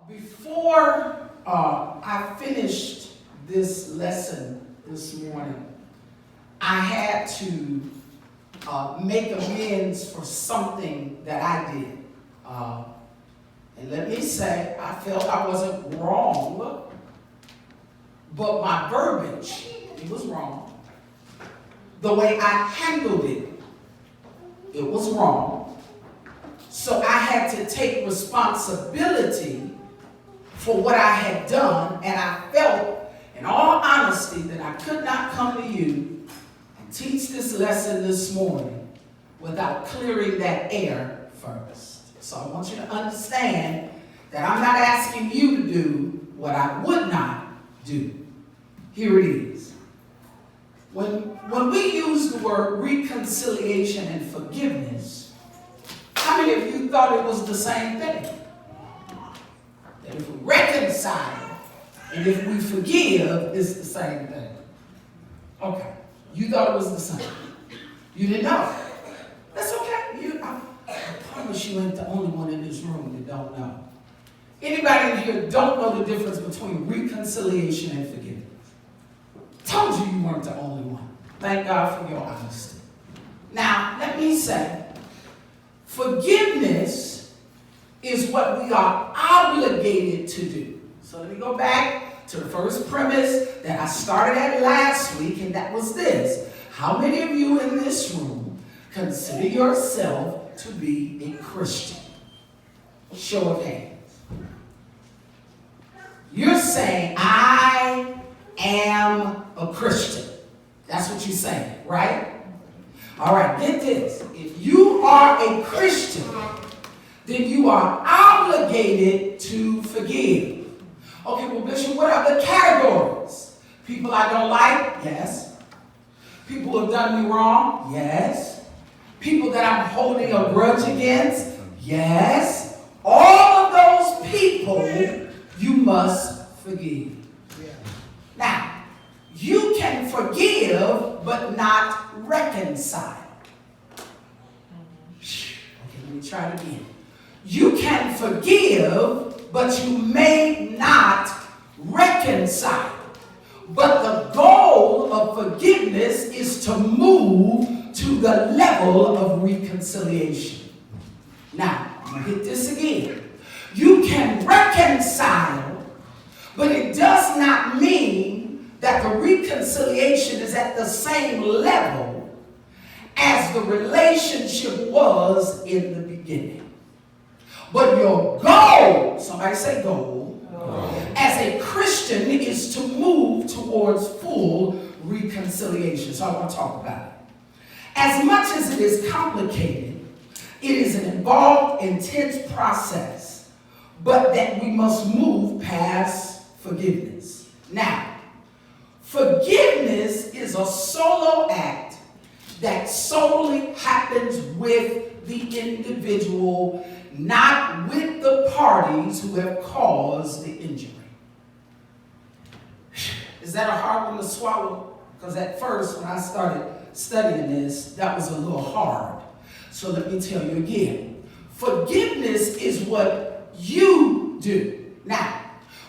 Before I finished this lesson this morning, I had to make amends for something that I did. And let me say, I felt I wasn't wrong, but my verbiage, it was wrong. The way I handled it, it was wrong. So I had to take responsibility for what I had done, and I felt, in all honesty, that I could not come to you and teach this lesson this morning without clearing that air first. So I want you to understand that I'm not asking you to do what I would not do. Here it is. When we use the word reconciliation and forgiveness, how many of you thought it was the same thing? That if we reconcile and if we forgive, it's the same thing. Okay. You thought it was the same. You didn't know. That's okay. I promise you ain't the only one in this room that don't know. Anybody in here don't know the difference between reconciliation and forgiveness? Told you you weren't the only one. Thank God for your honesty. Now, let me say, forgiveness is what we are obligated to do. So let me go back to the first premise that I started at last week, and that was this. How many of you in this room consider yourself to be a Christian? Show of hands. You're saying, I am a Christian. That's what you're saying, right? All right, get this. If you are a Christian, then you are obligated to forgive. Okay, well, Bishop, what are the categories? People I don't like? Yes. People who have done me wrong? Yes. People that I'm holding a grudge against? Yes. All of those people you must forgive. Now, you can forgive but not reconcile. Okay, let me try it again. You can forgive, but you may not reconcile. But the goal of forgiveness is to move to the level of reconciliation. Now, I'm going to hit this again. You can reconcile, but it does not mean that the reconciliation is at the same level as the relationship was in the beginning. But your goal, somebody say goal, as a Christian is to move towards full reconciliation. So I want to talk about it. As much as it is complicated, it is an involved, intense process, but that we must move past forgiveness. Now, forgiveness is a solo act that solely happens with the individual, not with the parties who have caused the injury. Is that a hard one to swallow? Because at first, when I started studying this, that was a little hard. So let me tell you again. Forgiveness is what you do. Now,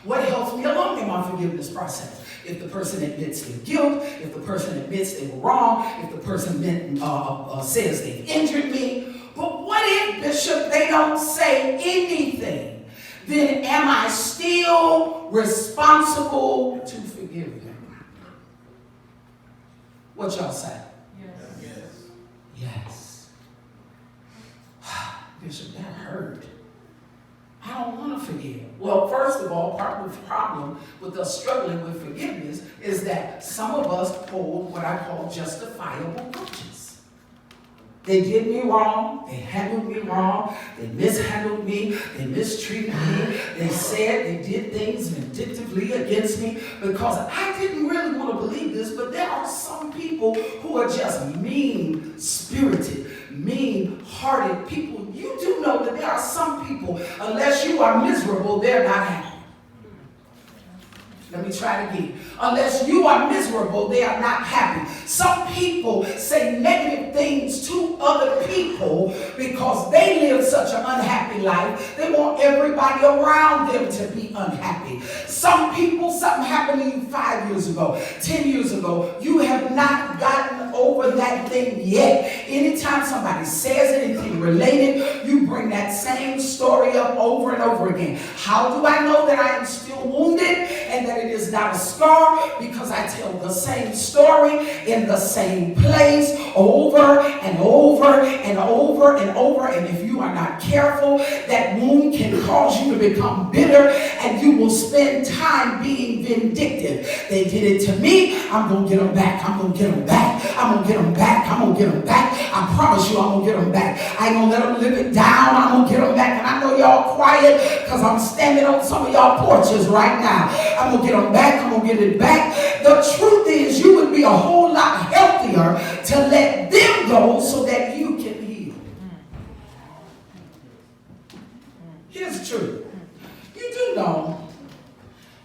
what helps me along in my forgiveness process? If the person admits their guilt, if the person admits they were wrong, if the person says they've injured me. But what if, Bishop, they don't say anything? Then am I still responsible to forgive them? What y'all say? Yes. Yes. Bishop, that hurt. I don't want to forgive. Well, first of all, part of the problem with us struggling with forgiveness is that some of us hold what I call justifiable grudges. They did me wrong. They handled me wrong. They mishandled me. They mistreated me. They said they did things vindictively against me because I didn't really want to believe this, but there are some people who are just mean-spirited, mean-hearted people. You do know that there are some people, unless you are miserable, they're not happy. Let me try it again. Unless you are miserable, they are not happy. Some people say negative things to other people because they live such an unhappy life. They want everybody around them to be unhappy. Some people, something happened to you 5 years ago, 10 years ago. You have not gotten over that thing yet. Anytime somebody says anything related, you bring that same story up over and over again. How do I know that I am still wounded and that it is not a scar? Because I tell the same story in the same place over and over and over and over. And if you are not careful, that wound can cause you to become bitter, and you will spend time being vindictive. They did it to me, I'm going to get them back. I'm going to get them back. I'm going to get them back. I'm going to get them back. I promise you I'm going to get them back. I ain't going to let them live it down. I'm going to get them back. And I know y'all quiet because I'm standing on some of y'all porches right now. I'm going to get them back. I'm going to get it back. The truth is, you would be a whole lot healthier to let them go so that you can heal. Here's the truth. You do know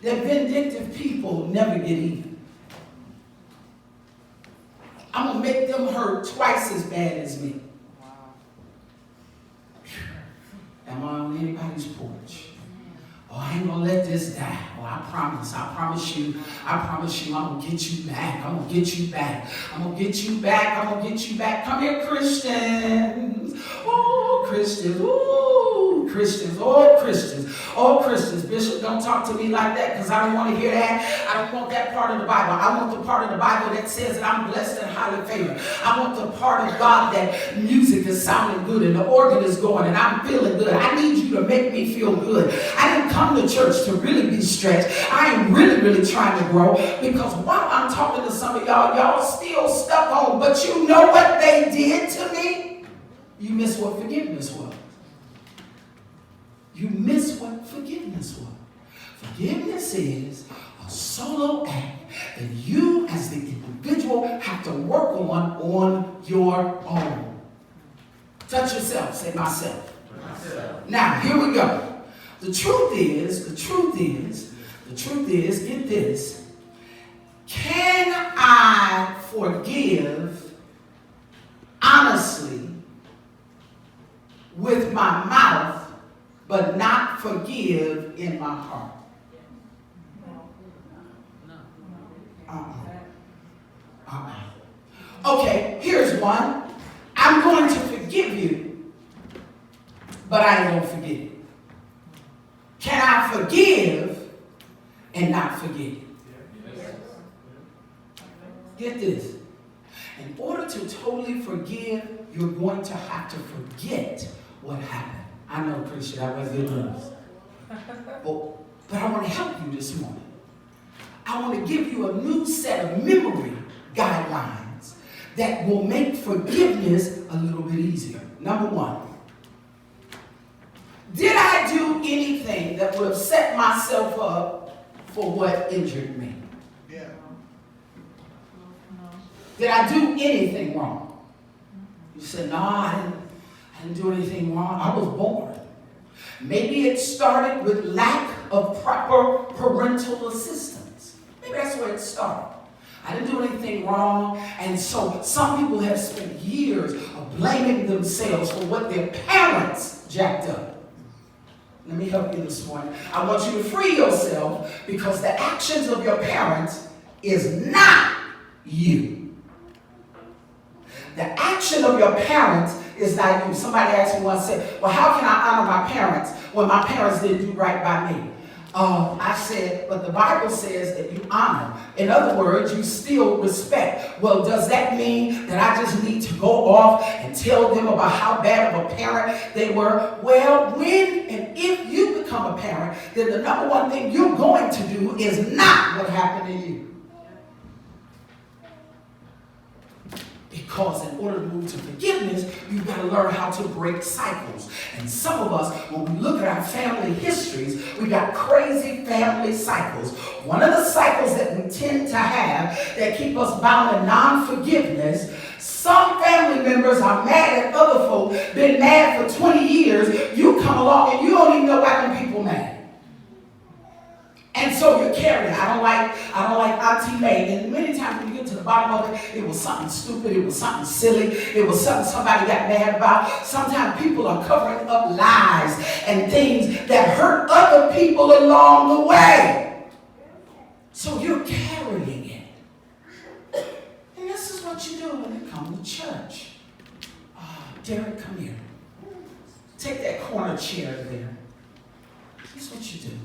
that vindictive people never get even. I'm going to make them hurt twice as bad as me. Am I on anybody's porch? Oh, I ain't gonna let this die. Oh, I promise you, I'm gonna get you back. I'm gonna get you back. I'm gonna get you back. I'm gonna get you back. Come here, Christians. Oh, Christians. Oh, Christians. Oh, Christians. Oh, Christians. Bishop, don't talk to me like that because I don't want to hear that. I don't want that part of the Bible. I want the part of the Bible that says that I'm blessed and highly favored. I want the part of God that music is sounding good and the organ is going and I'm feeling good. I need you to make me feel good. I didn't come to church to really be stretched. I am really trying to grow, because while I'm talking to some of y'all still stuck on, but you know what they did to me? You miss what forgiveness was. You miss what forgiveness was. Forgiveness is a solo act that you as the individual have to work on your own. Touch yourself, say myself. Now, here we go. The truth is, get this. Can I forgive honestly with my mouth, but not forgive in my heart? Okay, here's one. I'm going to forgive you, but I ain't going to forget it. Can I forgive and not forget? Get this. In order to totally forgive, you're going to have to forget what happened. I know, Christian, that was good news. But I want to help you this morning. I want to give you a new set of memory guidelines that will make forgiveness a little bit easier. Number one. Did I do anything that would have set myself up for what injured me? Yeah. Did I do anything wrong? You said, no, I didn't do anything wrong. I was born. Maybe it started with lack of proper parental assistance. Maybe that's where it started. I didn't do anything wrong. And so some people have spent years of blaming themselves for what their parents jacked up. Let me help you this morning. I want you to free yourself, because the actions of your parents is not you. The action of your parents is not you. Somebody asked me once, said, well, how can I honor my parents when my parents didn't do right by me? I said, but the Bible says that you honor. In other words, you still respect. Well, does that mean that I just need to go off and tell them about how bad of a parent they were? Well, when and if you become a parent, then the number one thing you're going to do is not what happened to you. Because in order to move to forgiveness, you've got to learn how to break cycles. And some of us, when we look at our family histories, we got crazy family cycles. One of the cycles that we tend to have that keep us bound in non-forgiveness, some family members are mad at other folk, been mad for 20 years. You come along and you don't even know why them people mad. And so you're carrying. I don't like Auntie May. And many times when you get to the bottom of it, it was something stupid, it was something silly, it was something somebody got mad about. Sometimes people are covering up lies and things that hurt other people along the way. So you're carrying it. And this is what you do when you come to church. Derek, come here. Take that corner chair there. Here's what you do.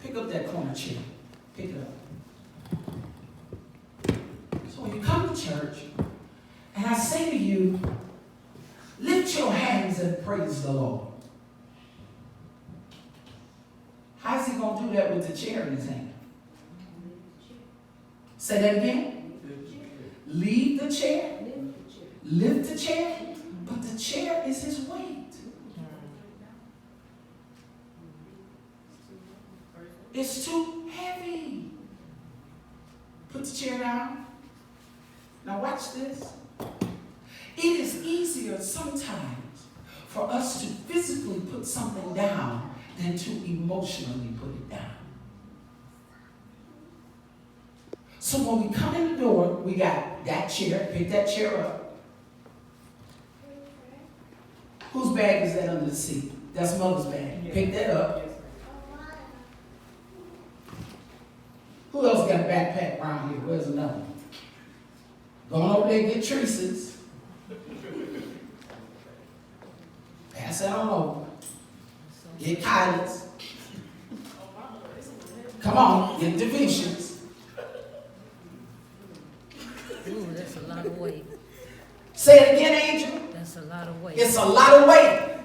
Pick up that corner chair. Pick it up. So when you come to church, and I say to you, lift your hands and praise the Lord. How's he going to do that with the chair in his hand? Say that again. Leave the chair. Lift the chair. But the chair is his weight. It's too heavy. Put the chair down. Now watch this. It is easier sometimes for us to physically put something down than to emotionally put it down. So when we come in the door, we got that chair. Pick that chair up. Whose bag is that under the seat? That's Mother's bag. Pick that up. Who else got a backpack around here? Where's another one? Going over there and get Teresa's. Pass that on over. Get Kylie's. Come on, get Divisions. Ooh, that's a lot of weight. Say it again, Angel. That's a lot of weight. It's a lot of weight.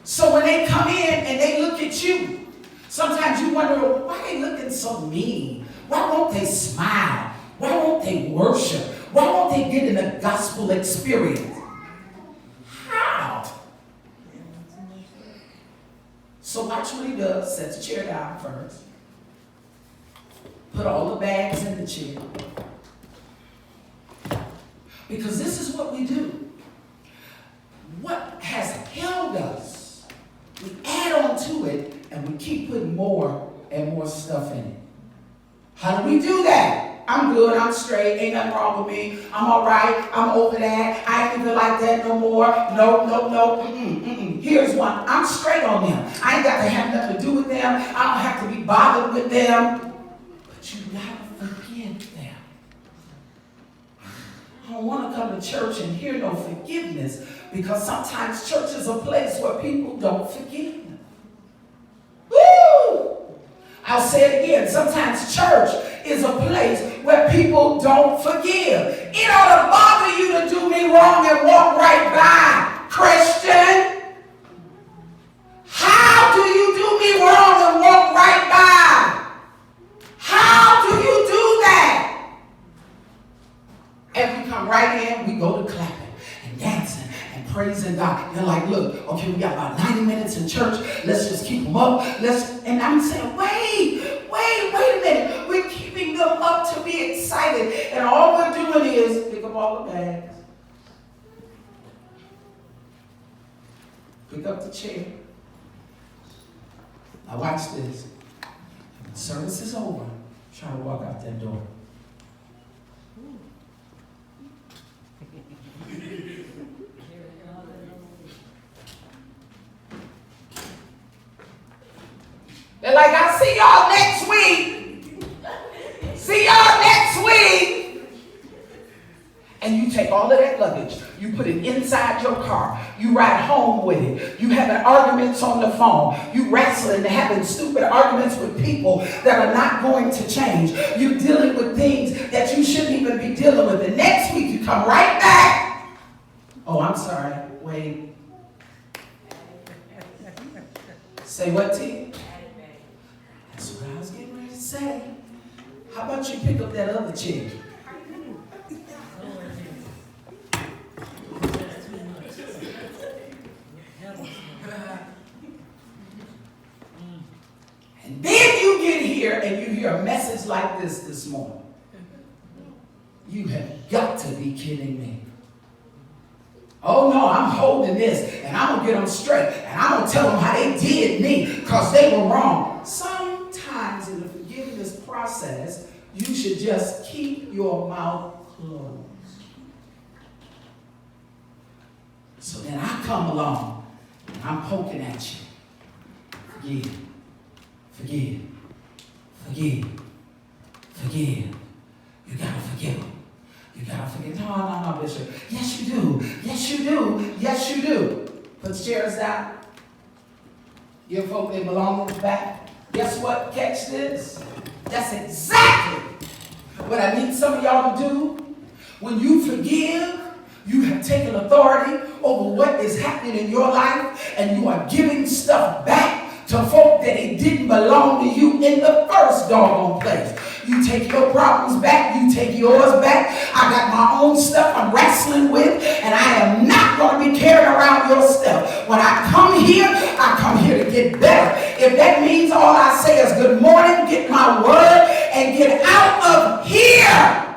So when they come in and they look at you, sometimes you wonder, why are they looking so mean? Why won't they smile? Why won't they worship? Why won't they get in a gospel experience? How? So watch what he does. Set the chair down first. Put all the bags in the chair. Because this is what we do. What has held us, we add on to it, and we keep putting more and more stuff in it. How do we do that? I'm good, I'm straight, ain't nothing wrong with me, I'm all right, I'm over that, I ain't even like that no more, no. Here's one, I'm straight on them. I ain't got to have nothing to do with them, I don't have to be bothered with them. But you gotta forgive them. I don't want to come to church and hear no forgiveness, because sometimes church is a place where people don't forgive. Woo! I'll say it again. Sometimes church is a place where people don't forgive. It ought to bother you to do me wrong and walk right by, Christian. How do you do me wrong and walk right by? How do you do that? And we come right in, we go to clapping and dancing and praising God. They're like, look, okay, we got about 90 minutes in church. Let's just keep them up. And I'm saying, wait a minute. We're keeping them up to be excited. And all we're doing is pick up all the bags. Pick up the chair. Now watch this. When the service is over, try to walk out that door. They're like, I'll see y'all next week. See y'all next week. And you take all of that luggage, you put it inside your car, you ride home with it, you having arguments on the phone, you wrestling and having stupid arguments with people that are not going to change. You dealing with things that you shouldn't even be dealing with. The next week you come right back. Oh, I'm sorry. Wait. Say what, T? That's what I was getting ready to say. How about you pick up that other chair? And then you get here and you hear a message like this morning. You have got to be kidding me. Oh no, I'm holding this and I'm going to get them straight and I'm going to tell them how they did me because they were wrong. Sometimes says you should just keep your mouth closed. So then I come along and I'm poking at you. Forgive. You gotta forgive them. You gotta forgive. No, Bishop. Yes, you do. Put the chairs down. Give folk their belongings back. Guess what? Catch this. That's exactly what I need some of y'all to do. When you forgive, you have taken authority over what is happening in your life, and you are giving stuff back to folk that it didn't belong to you in the first doggone place. You take your problems back. You take yours back. I got my own stuff I'm wrestling with, and I am not going to be carrying around your stuff. When I come here to get better. If that means all I say is good morning, get my word, and get out of here.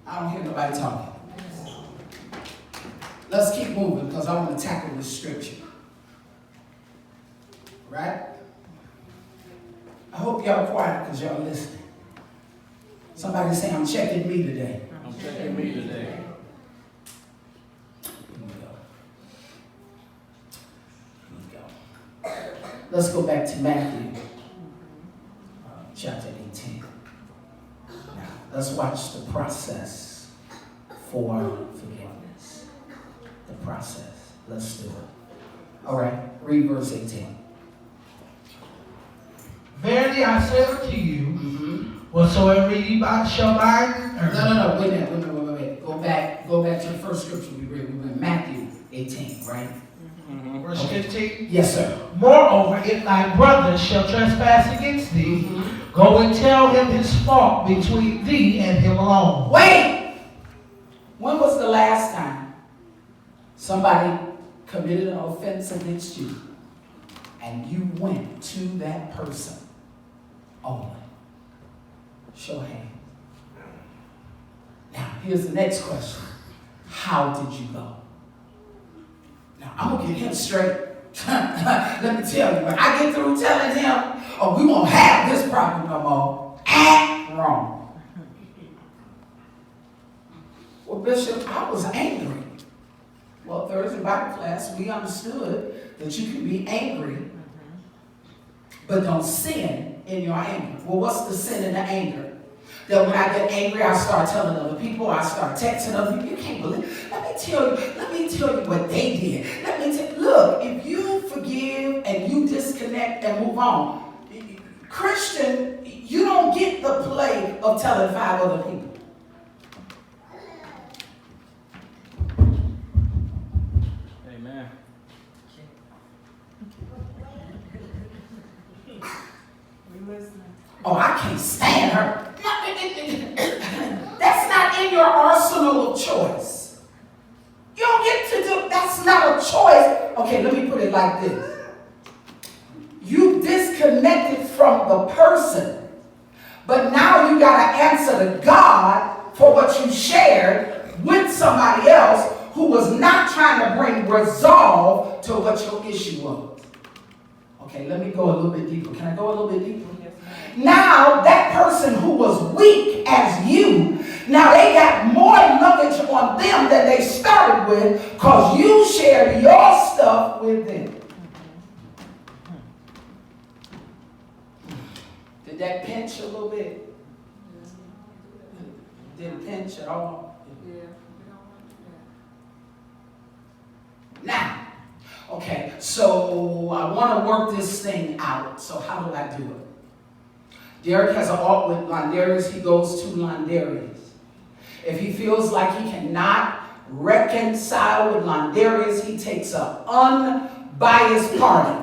I don't hear nobody talking. Let's keep moving because I want to tackle this scripture. Right? I hope y'all quiet because y'all listening. Somebody say, I'm checking me today. I'm checking me today. Here we go. Let's go back to Matthew chapter 18. Now, let's watch the process for forgiveness. The process. Let's do it. All right, read verse 18. Verily I say unto you, whatsoever ye shall bind. No, wait a minute. Go back to the first scripture we read. We read Matthew 18, right? Verse 15. Yes, sir. Moreover, if thy brother shall trespass against thee, go and tell him his fault between thee and him alone. Wait! When was the last time somebody committed an offense against you and you went to that person only? Show of hands. Now, here's the next question. How did you go? Now, I'm going to get him straight. Let me tell you, when I get through telling him, oh, we won't have this problem no more, act wrong. Well, Bishop, I was angry. Well, Thursday Bible class, we understood that you can be angry, but don't sin in your anger. Well, what's the sin in the anger? That when I get angry, I start telling other people, I start texting other people. You can't believe. Let me tell you what they did. Look, if you forgive and you disconnect and move on, Christian, you don't get the play of telling 5 other people. Amen. Oh, I can't stand her. That's not in your arsenal of choice. You don't get to do, that's not a choice. Okay, let me put it like this. You disconnected from the person, but now you got to answer to God for what you shared with somebody else who was not trying to bring resolve to what your issue was. Okay, let me go a little bit deeper. Can I go a little bit deeper? Now, that person who was weak as you, now they got more luggage on them than they started with because you shared your stuff with them. Did that pinch a little bit? Did it pinch at all? Now, okay, so I want to work this thing out. So how do I do it? Derek has an alt with Londarius. He goes to Londarius. If he feels like he cannot reconcile with Londarius, he takes an unbiased party.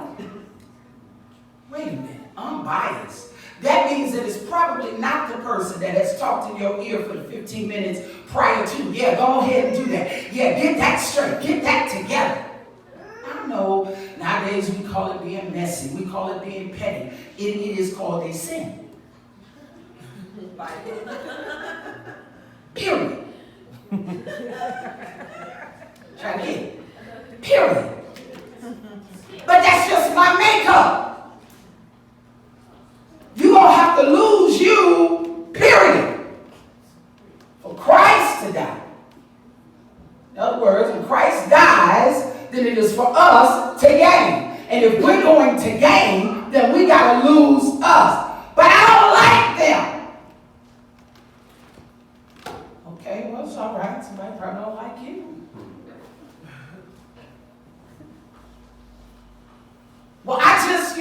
Wait a minute, unbiased. That means that it's probably not the person that has talked in your ear for the 15 minutes prior to. Yeah, go ahead and do that. Yeah, get that straight. Get that together. I know nowadays we call it being messy. We call it being petty. It is called a sin. Period. Try to get it. Period. But that's just my makeup. You're going to have to look than it is for us to gain. And if we're going to gain, then we got to lose us. But I don't like them. Okay, well, it's all right. Somebody probably don't like you. Well, I just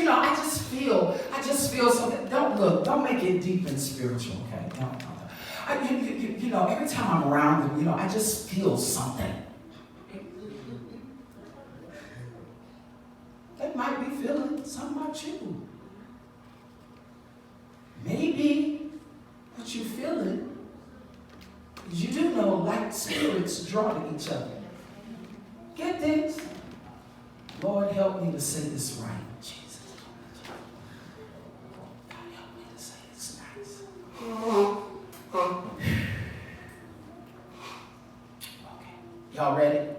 feel something. Don't make it deep and spiritual, okay? Don't. Every time I'm around them, I just feel something. They might be feeling something about you. Maybe what you're feeling is you do know like spirits draw to each other. Get this? Lord, help me to say this right. Jesus. God, help me to say this nice. Okay. Y'all ready? Okay,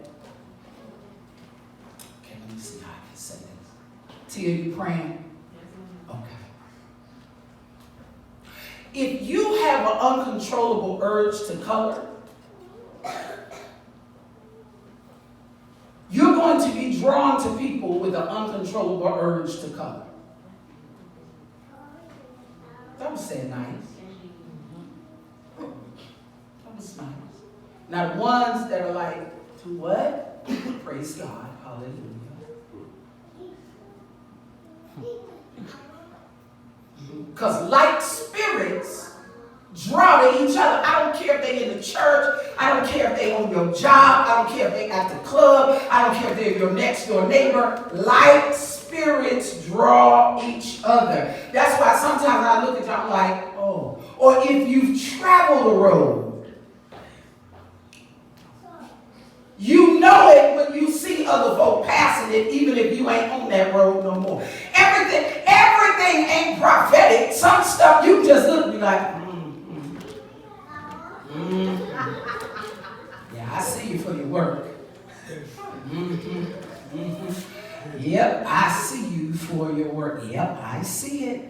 let me see how I can say this. Tia, you praying? Okay. If you have an uncontrollable urge to color, you're going to be drawn to people with an uncontrollable urge to color. That was said nice. That was nice. Now the ones that are like, to what? Praise God. Hallelujah. Because like spirits draw to each other. I don't care if they're in the church. I don't care if they're on your job. I don't care if they're at the club. I don't care if they're your next door neighbor. Like spirits draw each other. That's why sometimes I look at y'all like, oh. Or if you've traveled a road, you know it when you see other folk passing it, even if you ain't on that road no more. Everything ain't prophetic. Some stuff you just look and be like, yeah, I see you for your work. Yep, I see you for your work. Yep, I see it.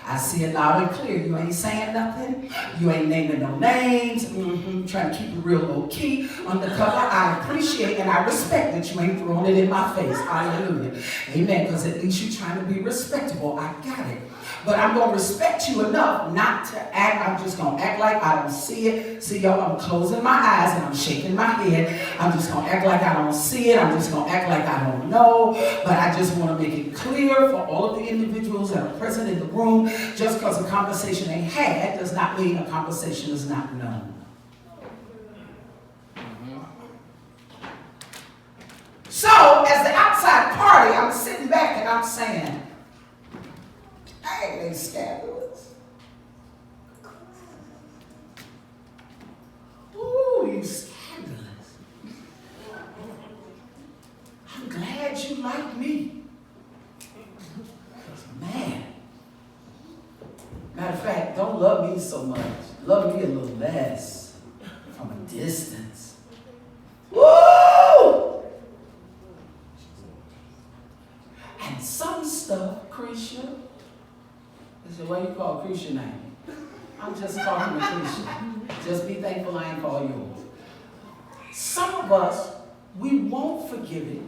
I see it loud and clear. You ain't saying nothing. You ain't naming no names. Trying to keep it real low key, undercover. I appreciate and I respect that you ain't throwing it in my face. Hallelujah. Amen. Because at least you're trying to be respectable. I got it. But I'm going to respect you enough not to act. I'm just going to act like I don't see it. See, y'all, I'm closing my eyes and I'm shaking my head. I'm just going to act like I don't see it. I'm just going to act like I don't know. But I just want to make it clear for all of the individuals that are present in the room, just because a conversation ain't had does not mean a conversation is not known. So, as the outside party, I'm sitting back and I'm saying, hey, they scandalous. Ooh, you scandalous. I'm glad you like me. Because, man, matter of fact, don't love me so much. Love me a little less from a distance. Woo! And some stuff, Krisha, I said, what do you call Krisha name? I'm just calling her Krisha. Just be thankful I ain't call yours. Some of us, we won't forgive it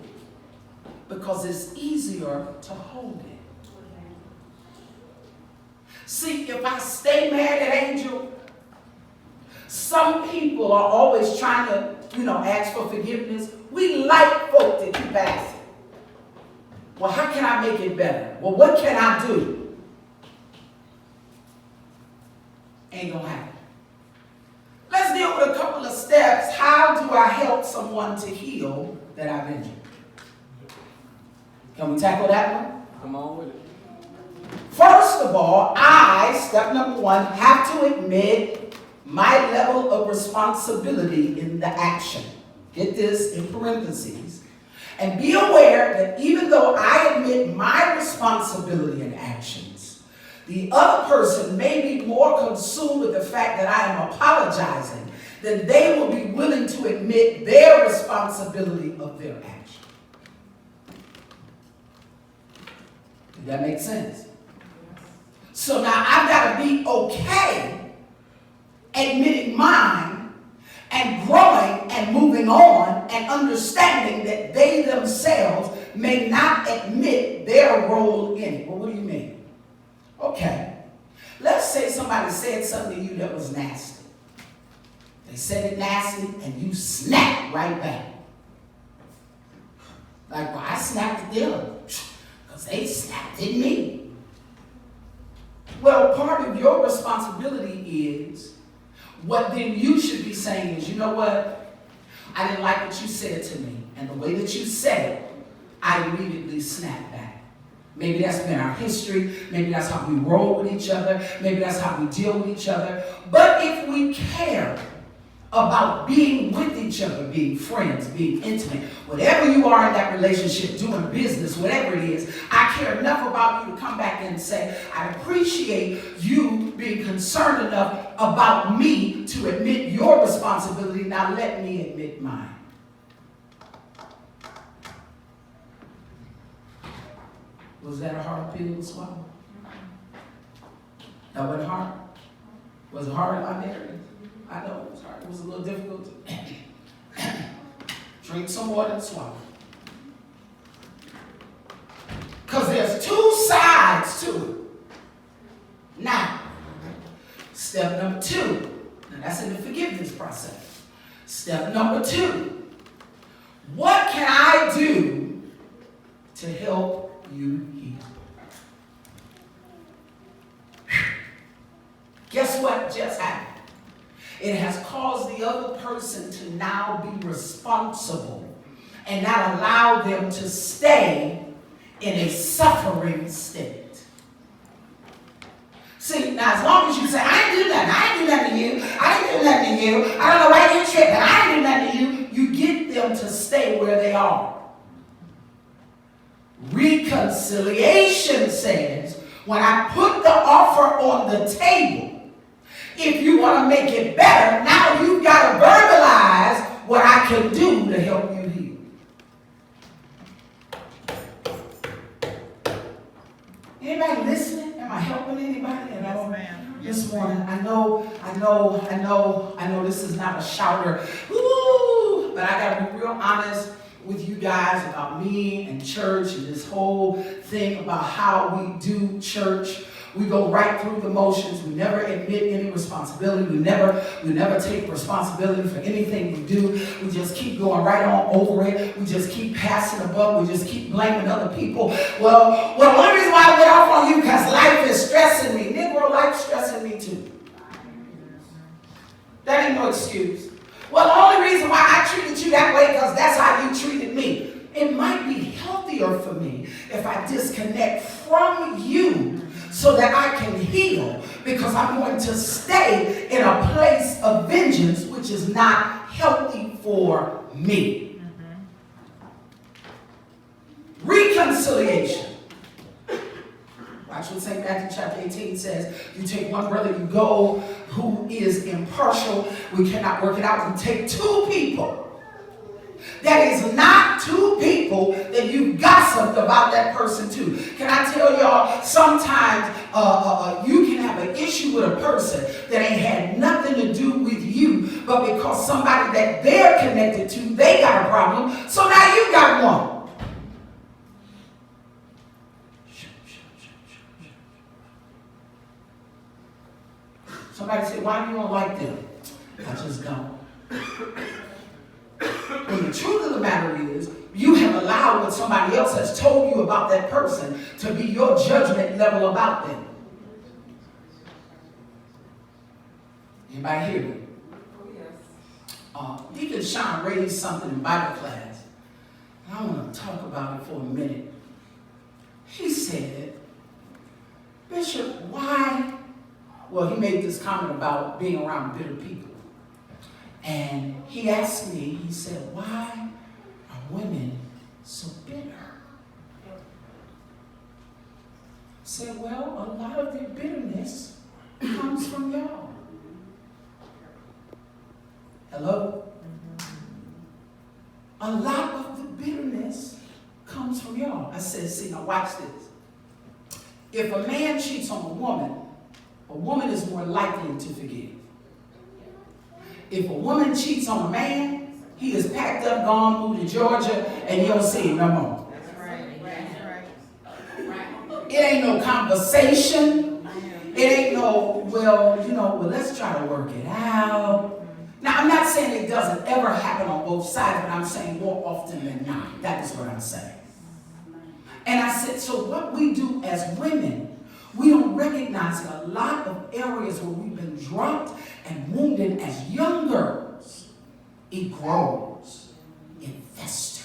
because it's easier to hold it. See, if I stay mad at Angel, some people are always trying to, ask for forgiveness. We like folk to keep asking. Well, how can I make it better? Well, what can I do? Ain't gonna happen. Let's deal with a couple of steps. How do I help someone to heal that I've injured? Can we tackle that one? Come on with it. First of all, step number one, have to admit my level of responsibility in the action. Get this in parentheses. And be aware that even though I admit my responsibility in actions, the other person may be more consumed with the fact that I am apologizing than they will be willing to admit their responsibility of their action. Did that make sense? So now I've got to be okay admitting mine and growing and moving on and understanding that they themselves may not admit their role in it. Well, what do you mean? Okay, let's say somebody said something to you that was nasty. They said it nasty and you snapped right back. Like, well, I snapped at them because they snapped at me. Well, part of your responsibility is, what then you should be saying is, you know what? I didn't like what you said to me. And the way that you said it, I immediately snapped back. Maybe that's been our history. Maybe that's how we roll with each other. Maybe that's how we deal with each other. But if we care about being with each other, being friends, being intimate, whatever you are in that relationship, doing business, whatever it is, I care enough about you to come back and say, I appreciate you being concerned enough about me to admit your responsibility. Now let me admit mine. Was that a hard pill to swallow? That wasn't hard? Was it hard on there? I know it was hard. It was a little difficult to drink some water and swallow. Because there's two sides to it. Now, step number 2. Now that's in the forgiveness process. Step number 2. What can I do to help you heal? Guess what just happened? It has caused the other person to now be responsible and not allow them to stay in a suffering state. See, now as long as you say, I didn't do nothing, I didn't do nothing to you, I didn't do nothing to you, I don't know why you're tripping, I didn't do nothing to you, you get them to stay where they are. Reconciliation says, when I put the offer on the table, if you want to make it better, now you've got to verbalize what I can do to help you heal. Anybody listening? Am I helping anybody? Yes, ma'am. This morning, I know this is not a shouter, woo, but I got to be real honest with you guys about me and church and this whole thing about how we do church. We go right through the motions. We never admit any responsibility. We never take responsibility for anything we do. We just keep going right on over it. We just keep passing the buck. We just keep blaming other people. Well, the only reason why I get off on you because life is stressing me. Negro, life's stressing me too. That ain't no excuse. Well, the only reason why I treated you that way because that's how you treated me. It might be healthier for me if I disconnect from you so that I can heal, because I'm going to stay in a place of vengeance, which is not healthy for me. Reconciliation. Watch what St. Matthew chapter 18 says. You take one brother, you go, who is impartial. We cannot work it out. We take 2 people. That is not 2 people that you gossiped about that person to. Can I tell y'all, sometimes you can have an issue with a person that ain't had nothing to do with you, but because somebody that they're connected to, they got a problem, so now you got one. Somebody said, why do you don't like them? I just don't. When the truth of the matter is, you have allowed what somebody else has told you about that person to be your judgment level about them. Anybody hear me? Deacon Sean raised something in Bible class. I want to talk about it for a minute. He said, Bishop, why? Well, he made this comment about being around bitter people. And he asked me, he said, why are women so bitter? I said, well, a lot of their bitterness comes from y'all. Hello? A lot of the bitterness comes from y'all. I said, see, now watch this. If a man cheats on a woman is more likely to forgive. if a woman cheats on a man, he is packed up, gone, moved to Georgia, and you don't see him no more. That's right. That's right. It ain't no conversation. It ain't no, well, let's try to work it out. Now, I'm not saying it doesn't ever happen on both sides, but I'm saying more often than not. That is what I'm saying. And I said, so what we do as women, we don't recognize in a lot of areas where we've been dropped and wounded as young girls, it grows, it festers.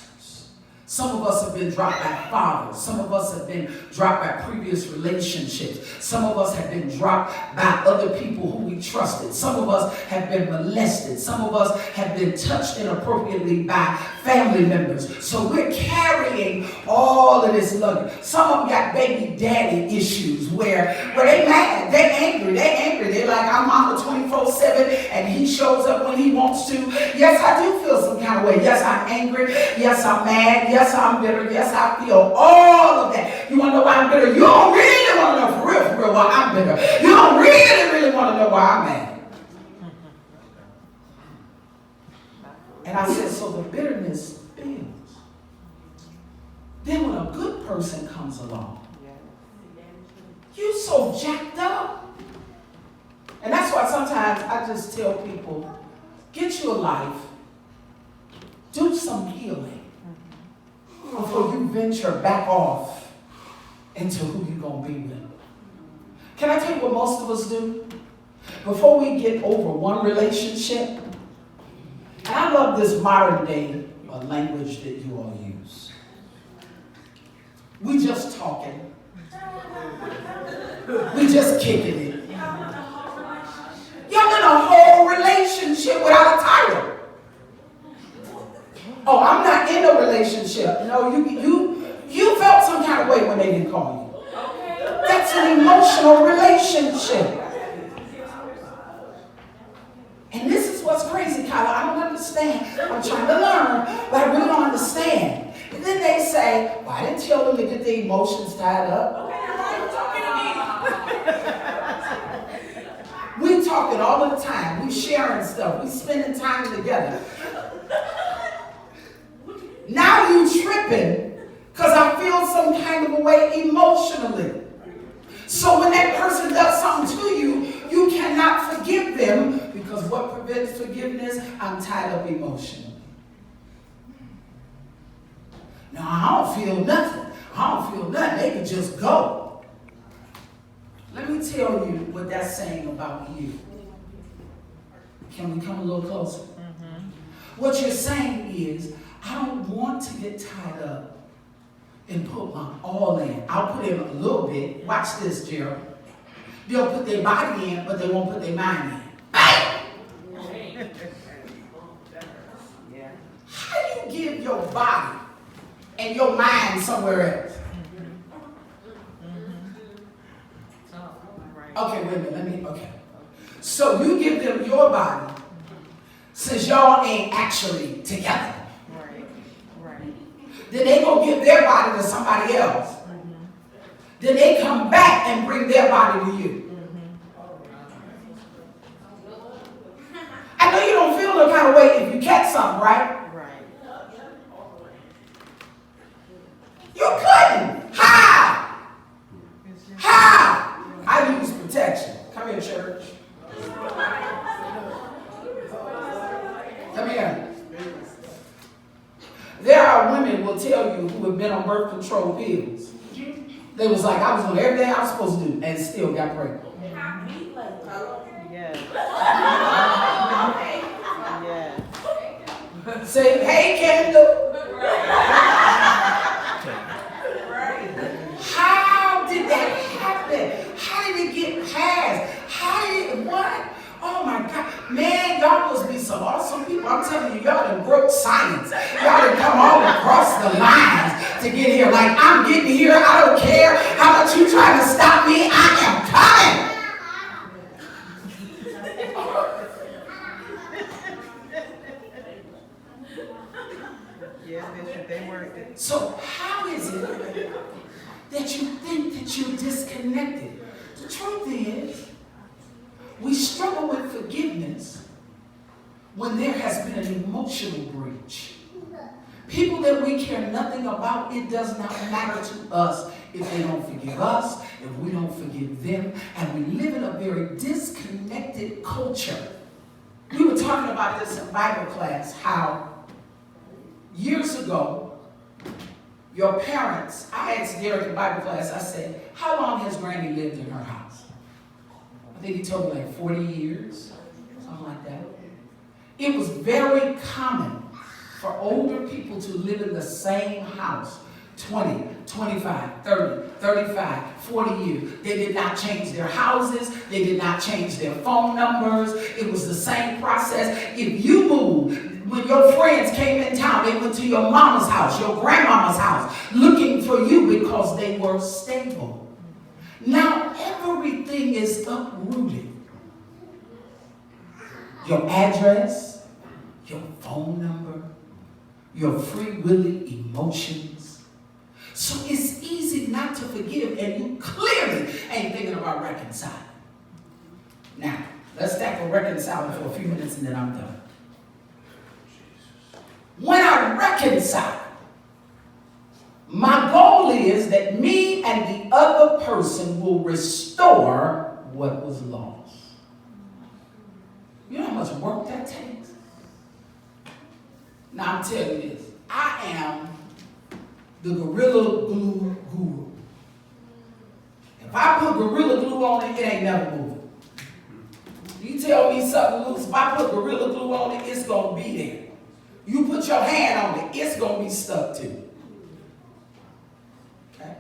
Some of us have been dropped by fathers. Some of us have been dropped by previous relationships. Some of us have been dropped by other people who we trusted. Some of us have been molested. Some of us have been touched inappropriately by family members. So we're carrying all of this luggage. Some of them got baby daddy issues where they mad, they angry. They're like, I'm mama 24/7 and he shows up when he wants to. Yes, I do feel some kind of way. Yes, I'm angry. Yes, I'm mad. Yes, I'm bitter. Yes, I feel all of that. You want to know why I'm bitter? You don't really want to know for real why I'm bitter. You don't really want to know why I'm mad. And I said, so the bitterness builds. Then when a good person comes along, you so jacked up. And that's why sometimes I just tell people, get you a life, do some healing before you venture back off into who you're going to be with. Can I tell you what most of us do? Before we get over one relationship, and I love this modern day language that you all use. We just talking. We just kicking it. Y'all in a whole relationship without a title. Oh, I'm not in a relationship. No, you felt some kind of way when they didn't call you. That's an emotional relationship. And this is what's crazy, Kyla. I don't understand. I'm trying to learn, but I really don't understand. And then they say, well, I didn't tell them to get the emotions tied up. We talking all the time. We sharing stuff. We spending time together. Now you tripping because I feel some kind of a way emotionally. So when that person does something to you, you cannot forgive them because what prevents forgiveness? I'm tied up emotionally. Now I don't feel nothing. They can just go. Let me tell you what that's saying about you. Can we come a little closer? What you're saying is, I don't want to get tied up and put my all in. I'll put in a little bit. Watch this, Gerald. They'll put their body in, but they won't put their mind in. How do you give your body and your mind somewhere else? Okay, wait a minute, okay. So you give them your body since y'all ain't actually together. Right. Then they go give their body to somebody else. Then they come back and bring their body to you. I know you don't feel no kind of way if you catch something, right? You couldn't. How? I use protection. Come here, church. Come here. There are women who will tell you who have been on birth control pills. They was like, I was doing everything I was supposed to do and still got pregnant. Say, hey, Kendall. How did that happen? How did it get passed? What? Oh my God. Man, y'all must be some awesome people. I'm telling you, y'all done broke science. Y'all done come all across the lines to get here. Like, I'm getting here. I don't care how much you trying to stop me. I am coming. So how is it that you think that you're disconnected? The truth is, we struggle with forgiveness when there has been an emotional breach. People that we care nothing about, it does not matter to us if they don't forgive us, if we don't forgive them, and we live in a very disconnected culture. We were talking about this in Bible class, how years ago, your parents, I asked Derek in Bible class, I said, how long has Granny lived in her house? I think he told me like 40 years, something like that. It was very common for older people to live in the same house 20, 25, 30, 35, 40 years. They did not change their houses. They did not change their phone numbers. It was the same process. If you moved, when your friends came in town, they went to your mama's house, your grandmama's house, looking for you because they were stable. Now everything is uprooted. Your address, your phone number, your free willing emotions. So it's easy not to forgive, and you clearly ain't thinking about reconciling. Now, let's tackle reconciling for a few minutes and then I'm done. When I reconcile, my goal is that me and the other person will restore what was lost. You know how much work that takes? Now I'm telling you this, I am the Gorilla Glue guru. If I put Gorilla Glue on it, it ain't never moving. You tell me something loose, if I put Gorilla Glue on it, it's going to be there. You put your hand on it, it's going to be stuck too. Okay?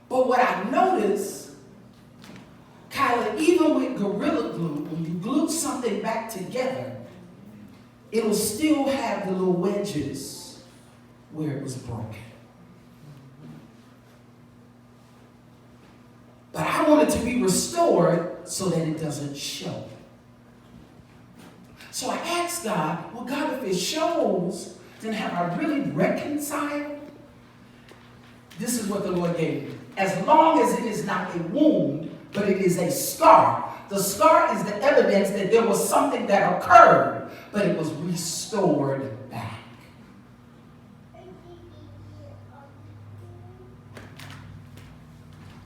But what I noticed, Kyla, even with Gorilla Glue, when you glue something back together, it'll still have the little wedges where it was broken. But I want it to be restored so that it doesn't show. So I asked God, well, God, if it shows, then have I really reconciled? This is what the Lord gave me. As long as it is not a wound, but it is a scar. The scar is the evidence that there was something that occurred, but it was restored back.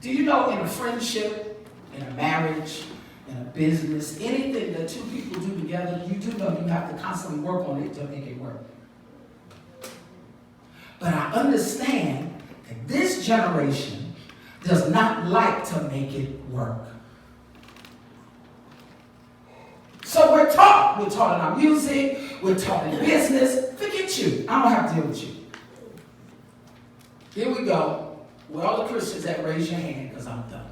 Do you know in a friendship, in a marriage, in a business, anything that two people do together, you do know you have to constantly work on it to make it work. But I understand that this generation does not like to make it work. So we're taught in our music, we're taught in business. Forget you. I don't have to deal with you. Here we go. With all the Christians that raise your hand, because I'm done.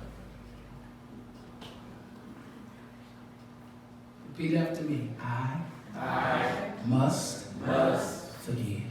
Repeat after me. I must forgive.